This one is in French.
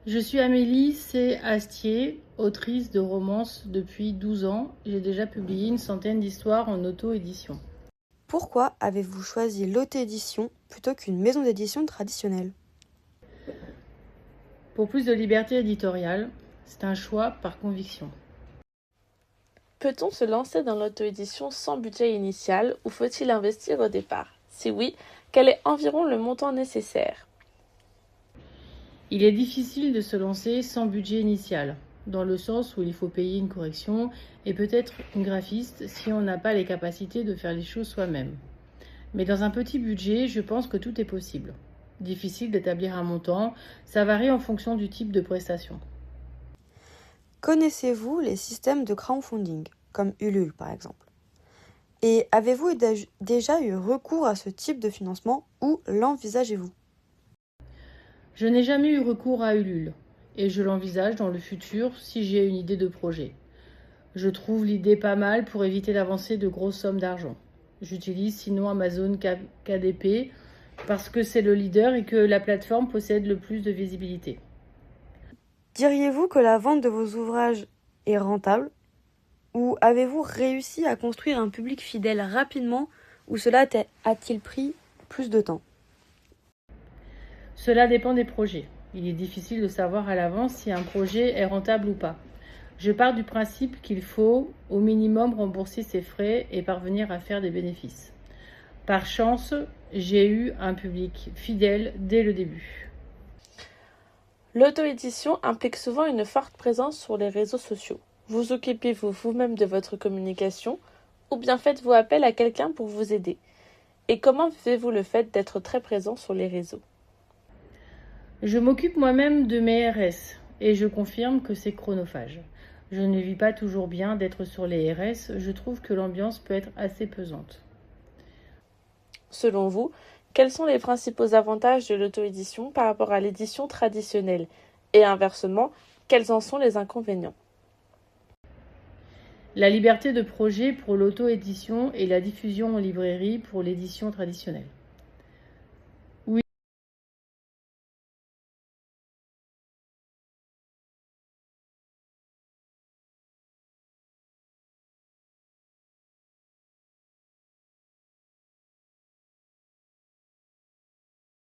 Je suis Amélie C. Astier, autrice de romances depuis 12 ans. J'ai déjà publié une centaine d'histoires en auto-édition. Pourquoi avez-vous choisi l'auto-édition plutôt qu'une maison d'édition traditionnelle? Pour plus de liberté éditoriale, c'est un choix par conviction. Peut-on se lancer dans l'auto-édition sans budget initial ou faut-il investir au départ? Si oui, quel est environ le montant nécessaire? Il est difficile de se lancer sans budget initial, dans le sens où il faut payer une correction et peut-être une graphiste si on n'a pas les capacités de faire les choses soi-même. Mais dans un petit budget, je pense que tout est possible. Difficile d'établir un montant, ça varie en fonction du type de prestation. Connaissez-vous les systèmes de crowdfunding, comme Ulule par exemple? Et avez-vous déjà eu recours à ce type de financement ou l'envisagez-vous? Je n'ai jamais eu recours à Ulule et je l'envisage dans le futur si j'ai une idée de projet. Je trouve l'idée pas mal pour éviter d'avancer de grosses sommes d'argent. J'utilise sinon Amazon KDP parce que c'est le leader et que la plateforme possède le plus de visibilité. Diriez-vous que la vente de vos ouvrages est rentable? Ou avez-vous réussi à construire un public fidèle rapidement ou cela a-t-il pris plus de temps? Cela dépend des projets. Il est difficile de savoir à l'avance si un projet est rentable ou pas. Je pars du principe qu'il faut au minimum rembourser ses frais et parvenir à faire des bénéfices. Par chance, j'ai eu un public fidèle dès le début. L'auto-édition implique souvent une forte présence sur les réseaux sociaux. Vous occupez-vous vous-même de votre communication ou bien faites-vous appel à quelqu'un pour vous aider? Et comment vivez-vous le fait d'être très présent sur les réseaux? Je m'occupe moi-même de mes RS et je confirme que c'est chronophage. Je ne vis pas toujours bien d'être sur les RS, je trouve que l'ambiance peut être assez pesante. Selon vous, quels sont les principaux avantages de l'auto-édition par rapport à l'édition traditionnelle? Et inversement, quels en sont les inconvénients? La liberté de projet pour l'auto-édition et la diffusion en librairie pour l'édition traditionnelle.